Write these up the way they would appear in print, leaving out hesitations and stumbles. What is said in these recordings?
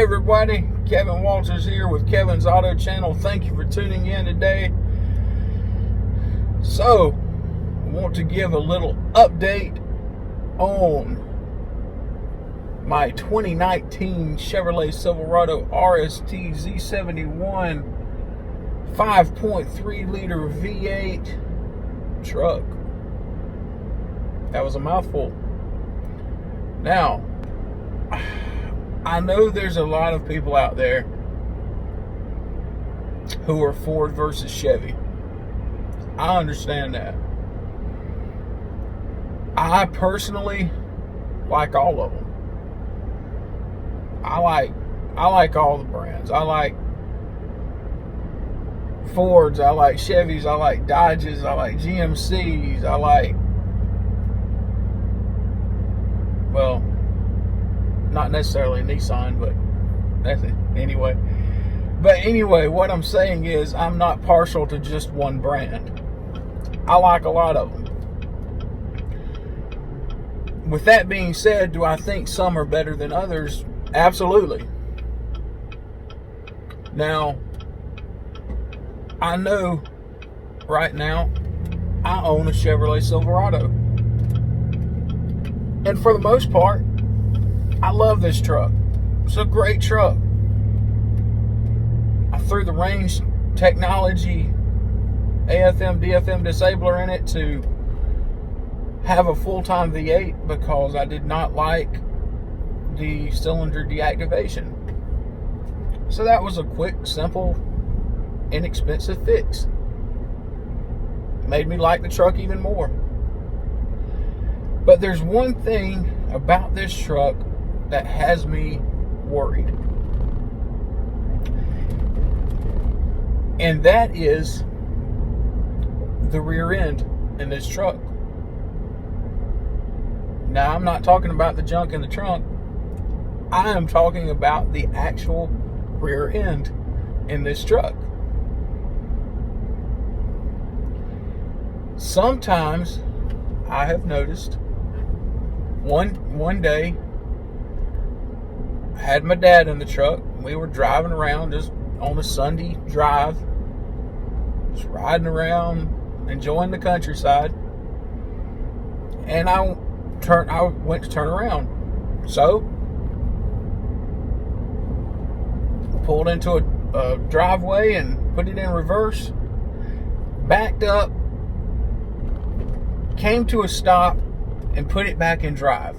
everybody, Kevin Walters here with Kevin's Auto Channel. Thank you for tuning in today. So, I want to give a little update on my 2019 Chevrolet Silverado RST Z71 5.3 liter V8 truck. That was a mouthful. Now, I know there's a lot of people out there who are Ford versus Chevy. I understand that. I personally like all of them. I like all the brands. I like Fords, I like Chevys, I like Dodges, I like GMCs, I like, well, not necessarily Nissan, but that's it. Anyway, what I'm saying is I'm not partial to just one brand. I like a lot of them. With that being said, do I think some are better than others? Absolutely. Now, I know right now I own a Chevrolet Silverado. And for the most part, I love this truck. It's a great truck. I threw the range technology AFM, DFM disabler in it to have a full-time V8 because I did not like the cylinder deactivation. So that was a quick, simple, inexpensive fix. Made me like the truck even more. But there's one thing about this truck that has me worried. And that is the rear end in this truck. Now, I'm not talking about the junk in the trunk. I am talking about the actual rear end in this truck. Sometimes I have noticed one day I had my dad in the truck. We were driving around just on a Sunday drive, just riding around, enjoying the countryside. And I went to turn around. So, pulled into a driveway and put it in reverse, backed up, came to a stop, and put it back in drive.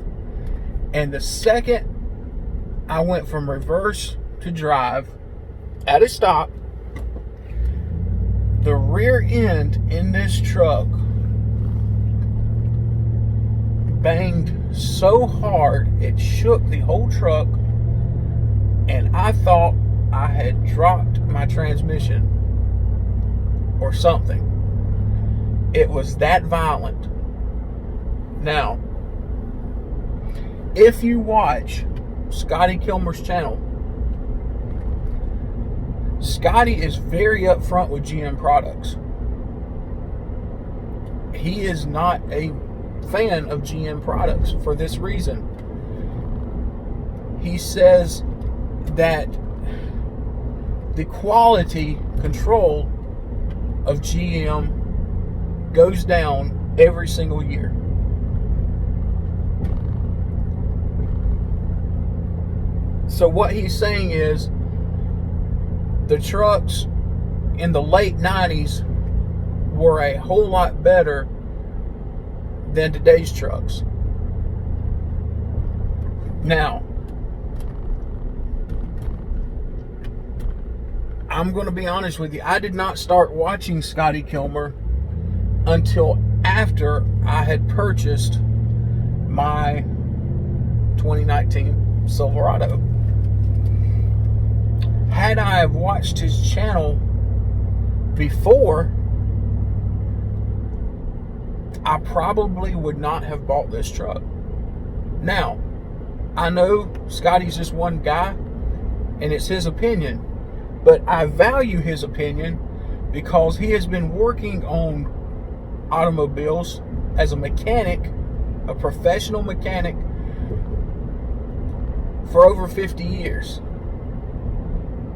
And the second I went from reverse to drive at a stop, the rear end in this truck banged so hard it shook the whole truck, and I thought I had dropped my transmission or something. It was that violent. Now, if you watch Scotty Kilmer's channel, Scotty is very upfront with GM products. He is not a fan of GM products for this reason. He says that the quality control of GM goes down every single year. So what he's saying is the trucks in the late 90s were a whole lot better than today's trucks. Now, I'm going to be honest with you. I did not start watching Scotty Kilmer until after I had purchased my 2019 Silverado. Had I have watched his channel before, I probably would not have bought this truck. Now, I know Scotty's just one guy, and it's his opinion, but I value his opinion because he has been working on automobiles as a mechanic, a professional mechanic, for over 50 years.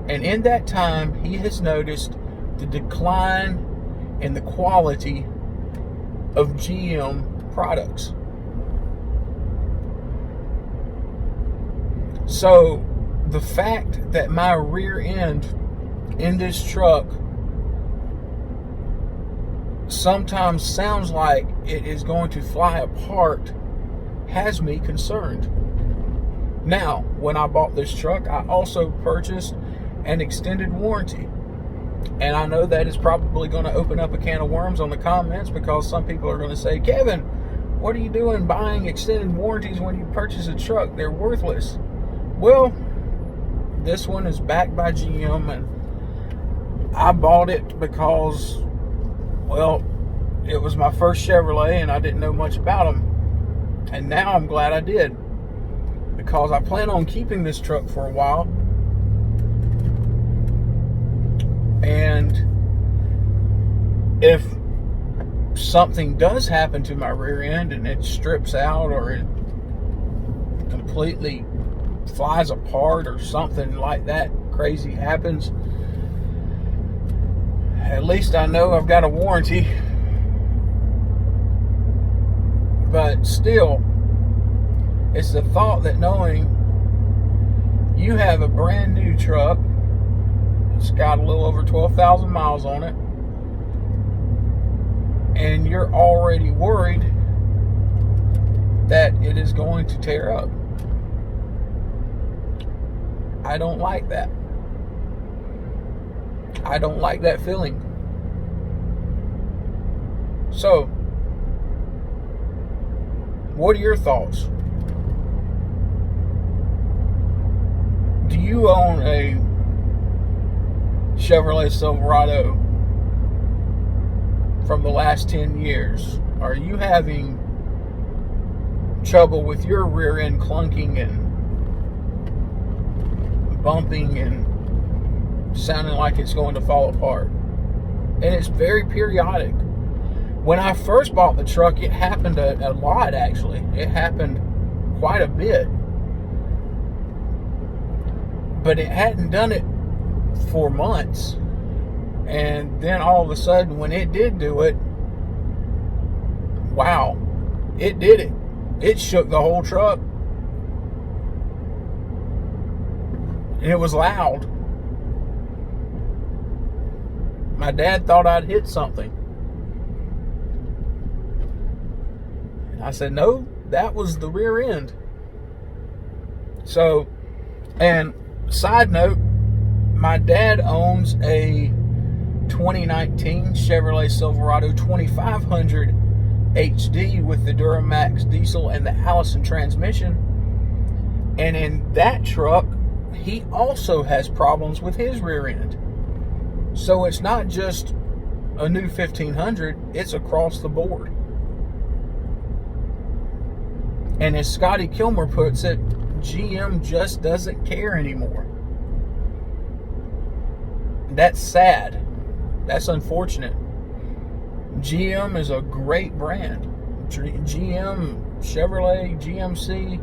And in that time, he has noticed the decline in the quality of GM products. So the fact that my rear end in this truck sometimes sounds like it is going to fly apart has me concerned. Now, when I bought this truck, I also purchased an extended warranty. And I know that is probably going to open up a can of worms on the comments, because some people are going to say, Kevin, what are you doing buying extended warranties when you purchase a truck? They're worthless. Well, this one is backed by GM, and I bought it because, well, it was my first Chevrolet and I didn't know much about them. And now I'm glad I did, because I plan on keeping this truck for a while. And if something does happen to my rear end and it strips out, or it completely flies apart, or something like that crazy happens, at least I know I've got a warranty. But still, it's the thought that knowing you have a brand new truck, it's got a little over 12,000 miles on it, and you're already worried that it is going to tear up. I don't like that. I don't like that feeling. So, what are your thoughts? Do you own a Chevrolet Silverado from the last 10 years? Are you having trouble with your rear end clunking and bumping and sounding like it's going to fall apart? And it's very periodic. When I first bought the truck, it happened a lot, actually. It happened quite a bit. But it hadn't done it for months. And then all of a sudden, when it did do it, wow, it did it. It shook the whole truck. And it was loud. My dad thought I'd hit something. And I said, no, that was the rear end. So, and side note, my dad owns a 2019 Chevrolet Silverado 2500 HD with the Duramax diesel and the Allison transmission. And in that truck, he also has problems with his rear end. So it's not just a new 1500, it's across the board. And as Scotty Kilmer puts it, GM just doesn't care anymore. That's sad. That's unfortunate. GM is a great brand. GM, Chevrolet, GMC,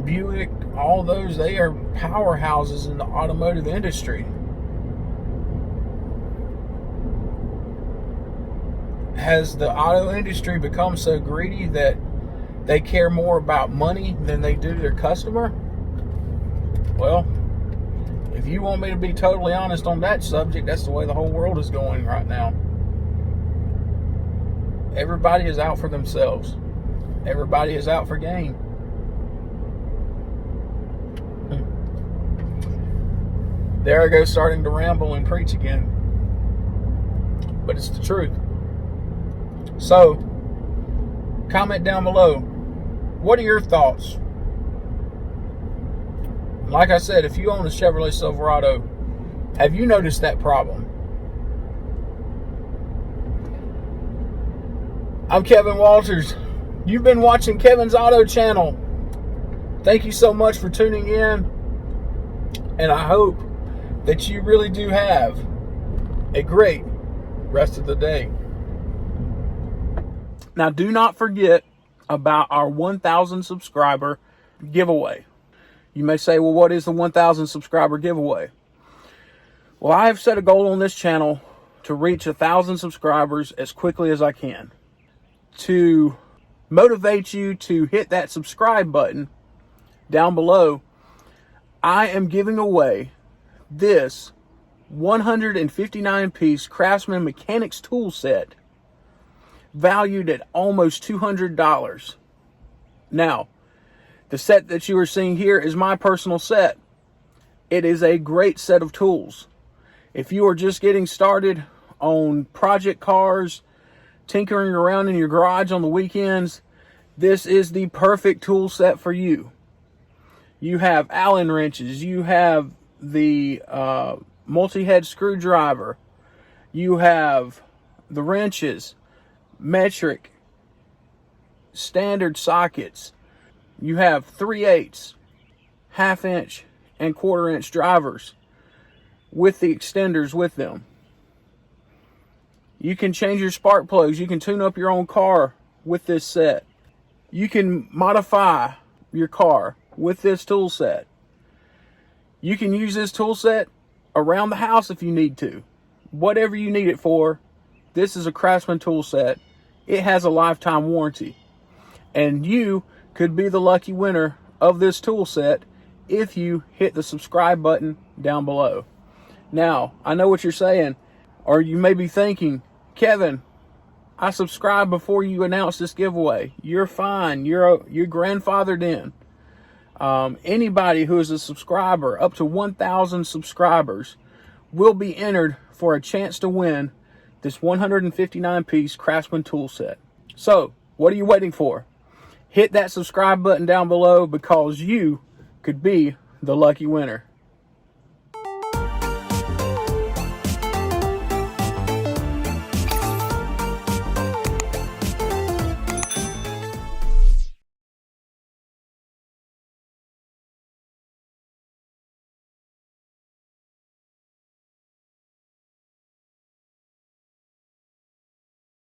Buick, all those, they are powerhouses in the automotive industry. Has the auto industry become so greedy that they care more about money than they do their customer? Well, if you want me to be totally honest on that subject, that's the way the whole world is going right now. Everybody is out for themselves. Everybody is out for gain. There I go, starting to ramble and preach again. But it's the truth. So, comment down below. What are your thoughts? Like I said, if you own a Chevrolet Silverado, have you noticed that problem? I'm Kevin Walters. You've been watching Kevin's Auto Channel. Thank you so much for tuning in. And I hope that you really do have a great rest of the day. Now, do not forget about our 1,000 subscriber giveaway. You may say, well, what is the 1,000 subscriber giveaway? Well, I have set a goal on this channel to reach 1,000 subscribers as quickly as I can. To motivate you to hit that subscribe button down below, I am giving away this 159-piece Craftsman Mechanics tool set valued at almost $200. Now, the set that you are seeing here is my personal set. It is a great set of tools. If you are just getting started on project cars, tinkering around in your garage on the weekends, this is the perfect tool set for you. You have Allen wrenches, you have the multi-head screwdriver, you have the wrenches, metric, standard sockets, you have 3/8, half-inch, and quarter-inch drivers with the extenders with them. You can change your spark plugs. You can tune up your own car with this set. You can modify your car with this tool set. You can use this tool set around the house if you need to. Whatever you need it for, this is a Craftsman tool set. It has a lifetime warranty. And you could be the lucky winner of this tool set if you hit the subscribe button down below. Now, I know what you're saying, or you may be thinking, Kevin, I subscribed before you announced this giveaway. You're fine. You're grandfathered in. Anybody who is a subscriber, up to 1,000 subscribers, will be entered for a chance to win this 159-piece Craftsman tool set. So, what are you waiting for? Hit that subscribe button down below because you could be the lucky winner.